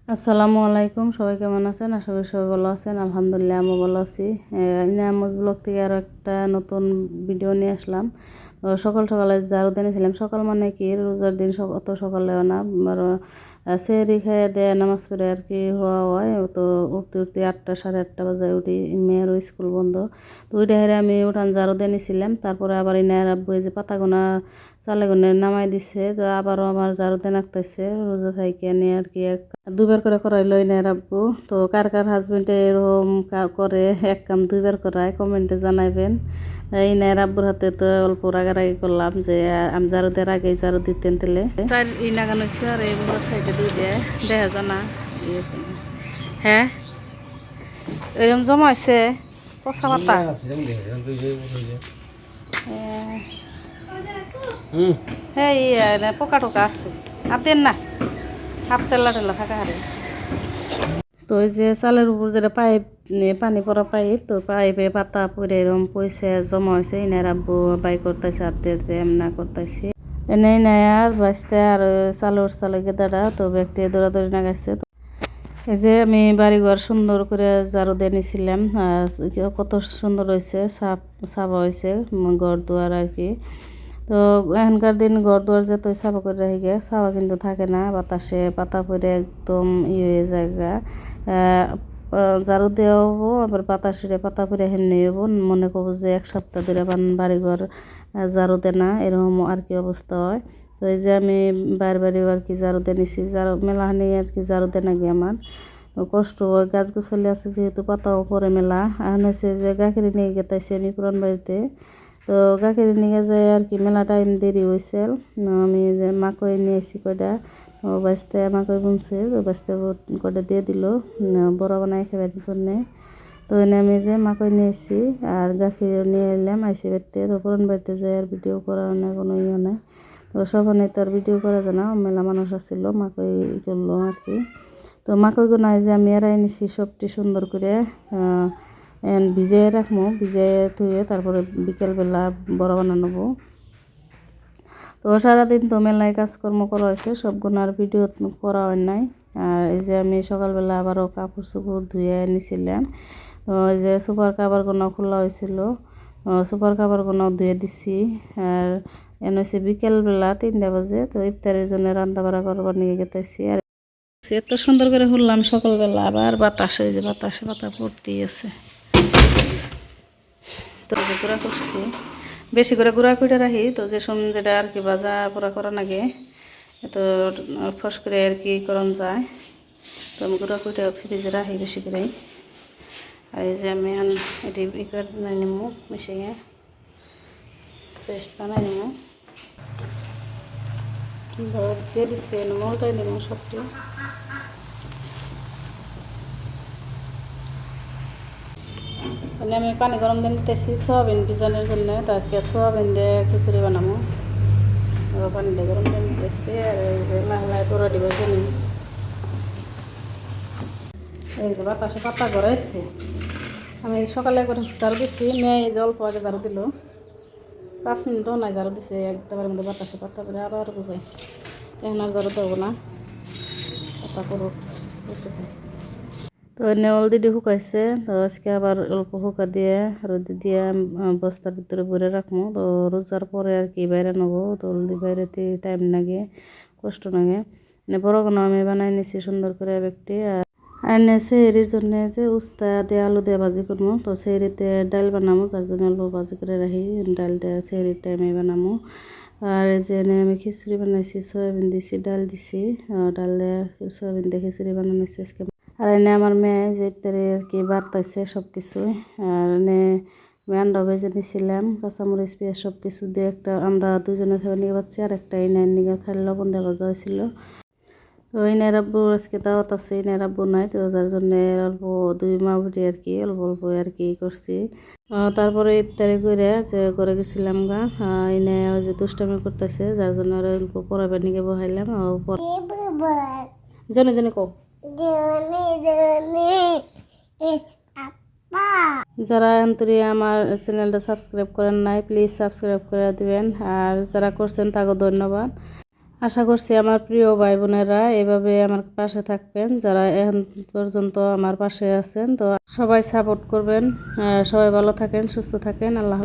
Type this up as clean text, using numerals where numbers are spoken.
আসসালামু আলাইকুম, সবাই কেমন আছেন? আশা করি সবাই ভালো আছেন। আলহামদুলিল্লাহ আমি ভালো আছি। নিয়ামত ব্লগ থেকে আরও একটা নতুন ভিডিও নিয়ে আসলাম। তো সকাল সকালে ঝাড়ু দিয়েছিলাম। সকাল মানে কি রোজার দিন অত সকালেও না, সেহরি খেয়ে দেয় নামাজ পড়ে আর কি হওয়া হয়। তো উঠতে উঠতে 8টা সাড়ে 8টা বাজায় উঠি, মেয়েরও স্কুল বন্ধ। তো ওইটা হেরে আমি উঠান ঝাড়ু দিয়ে নিয়েছিলাম। তারপরে আবার এই নেয়ার আব্বু এই যে পাতাগোনা চালে গুনে নামাই দিছে। তো আবারও আমার ঝাড়ু দিয়ে নাকতেছে রোজা থাইকে নিয়ে আর কি দুবার করে করাই লই নেয় আব্বু। তো কার কার হাজবেন্ডে এরকম করে এক কাম দুইবার করায় কমেন্টে জানাইবেন। এই নেয় আব্বুর হাতে তো অল্প রাগারাগি করলাম যে আমি ঝাড়ু দেওয়ার আগেই ঝাড়ু দিতেন তেলে ই নাগান হয়েছে। আর এই সাইডে দুই দেয় দেখা জানা হ্যাঁ এরকম জমা হয়েছে পচা পাতা। হ্যাঁ পোকা টোকা আছে আর দেন না, হাফ চেল্লা টেল্লা থাকা হারে। তো ওই যে চালের উপর যেটা পাইপ পানি পড়া পাইপ, তো পাইপে পাতা পরে এরকম পয়সা জমা হয়েছে। এনার আব্বু বাই করতেছে হাতে এমনা করতেছে এনেই নাই আর বাঁচতে আর চালে গেদাটা তো ব্যক্তি দৌড়াদৌড়ি না গেছে। এই যে আমি বাড়িঘর সুন্দর করে ঝাড়ু দিয়ে নিয়েছিলাম, কত সুন্দর হয়েছে, সাফা হয়েছে ঘর দুয়ার আর কি। তো এখনকার দিন ঘর দুয়ার যেত সাফা করে রাখি গে সাফা কিন্তু থাকে না, বাতাসে পাতা পরে একদম হয়ে যায়। ঝাড়ু দেওয়া হবো আবার বাতাসে পাতা পরে হেমনি হবো, মনে করবো যে এক সপ্তাহ ধরে বাড়িঘর ঝাড়ু দে না এরকম আর কি অবস্থা হয়। তো এই যে আমি বাড়ি আর কি ঝাড়ু দিয়ে নিছি, ঝাড়ু মেলাহানি আর কি ঝাড়ু দেয় নাকি আমার কষ্ট হয়। গাছ গোছালি আছে যেহেতু পাতাও পরে মেলা এখন হয়েছে যে গাখীর নিয়ে গেতাইছি আমি পুরান বাড়িতে। তো গাখীর নিয়ে যায় আর কি মেলা টাইম দেরি হয়েছিল। আমি যে মাকই নিয়ে আসি কয়টা, ও বাঁচতে মাকই বুনছে, তো বাঁচতে কয়টা দিয়ে দিল বড়া বানাই খাবার জন্যে। তো এনে আমি যে মাকই নিয়েছি আর গাখীর নিয়ে এলাম আইসি বাড়িতে। তো পুরান বাড়িতে যায় আর ভিডিও করার না কোনো ইয়ে নাই। তো সবাই তো আর ভিডিও করা যায় না, মেলা মানুষ আসছিল মাকই করলো আর কি। তো মাকইগুলো নাই যে আমি এরাই নিছি সবটি সুন্দর করে ভিজিয়ে রাখবো, ভিজিয়ে ধুয়ে তারপরে বিকেলবেলা বড়া বানানো। তো সারাদিন তো মেলায় কাজকর্ম করা হয়েছে, সবগুলো আর ভিডিও করা হয় নাই। আর এই যে আমি সকালবেলা আবারও কাপড় চোপড় ধুয়ে নিছিলাম। তো এই যে সুপার কাভারগুলো খোলা হয়েছিল, সুপার কাভারগুলো ধুয়ে দিছি। আর এনে হচ্ছে বিকেলবেলা 3টা বাজে, তো ইফতারের জন্য রান্না বাড়া করবার নিয়ে গেতেছি। আর এত সুন্দর করে শুনলাম সকালবেলা, আবার বাতাস, এই যে বাতাসে পাতা পড়তেই আছে। তো গুঁড়া করছি, বেশি করে গুঁড়া করে রাখি, তো যে সময় যেটা আর কি ভাজা পোড়া করা লাগে তো ফস করে আর কি করন যায়। তো আমি গুঁড়া করে ফ্রিজে রাখি বেশি করে। আর এই যে আমি এখন এটি ই করে নিব, মিশিয়ে পেস্ট বানাই নিব, দিয়ে দিচ্ছি মলটাই নিব সবটি। আমি পানি গরম দিয়ে নিতেছি সোয়াবিন ভিজানোর জন্য। তো আজকে সোয়াবিন দিয়ে খিচুড়ি বানাবো, পানি দিয়ে গরম দিয়ে নিতেছি। আর এই যে লাহে তোরা দিব জন্য এই যে বাতাসে পাতা গড়াইছে। আমি সকালে করে ঝাড়ু দিচ্ছি, মেয়ে এই যে অল্প আগে ঝাড়ু দিল, 5 মিনিটও নাই ঝাড়ু দিচ্ছে একটাবার মধ্যে বাতাসে পাতা করে আবার বোঝাই। এখন আর ঝাড়ু দেবো না, পাতা করুক। তো এনে অলরেডি শুকাইছে, তো আজকে আবার অল্প শুকা দিয়ে রোদ দিয়ে বস্তার ভিতরে ভরে রাখবো। তো রোজার পরে আর কি বাইরে নেবো, তো অলরেডি বাইরেতে টাইম লাগে, কষ্ট লাগে। মানে বড় কোনো আমি বানাই নিছি সুন্দর করে ব্যক্তি। আর এনে সেহরির জন্য যে উস্তা দিয়ে আলু দিয়ে ভাজি করবো, তো সেহরিতে ডাল বানাবো, তার জন্য আলু ভাজি করে রাখি, ডালটা সেহরির টাইমে বানাবো। আর এই যে এনে আমি খিচুড়ি বানাইছি, সয়াবিন দিছি, ডাল দিছি, ডাল দিয়ে সয়াবিন দিয়ে খিচুড়ি বানাইছি আজকে। আর এনে আমার মেয়ে যে ইফতারে আর কি বাড়তাইছে সব কিছুই। আর এনে আমি আন্ডা ভেজে নিয়েছিলাম, কাঁচামরিচ পেঁয়াজ সব কিছু দিয়ে একটা আমরা দুজনে খাবার নিয়ে পাচ্ছি, আর একটা ইনার নিয়ে খালি লবণ দিয়ে ভাজা হয়েছিল। তো ইনার আব্বু আজকে দাওয়াত আছে, ইনার আব্বু নাই, তো যার জন্য অল্প 2 মাউরি আর কি অল্প অল্প আর কি করছি। তারপরে ইফতারি করে যে করে গেছিলাম গা, ইনে ওই যে দুষ্টামি করতেছে, যার জন্য আর অল্প পড়াবার নিয়ে বহাইলাম। জনে জনে কো যারা অন্তরে আমার চ্যানেলটা সাবস্ক্রাইব করেন নাই প্লিজ সাবস্ক্রাইব করে দিবেন, আর যারা করছেন তাকে ধন্যবাদ। আশা করছি আমার প্রিয় ভাই বোনেরা এভাবে আমার পাশে থাকবেন, যারা এখন পর্যন্ত আমার পাশে আছেন। তো সবাই সাপোর্ট করবেন। সবাই ভালো থাকেন, সুস্থ থাকেন। আল্লাহ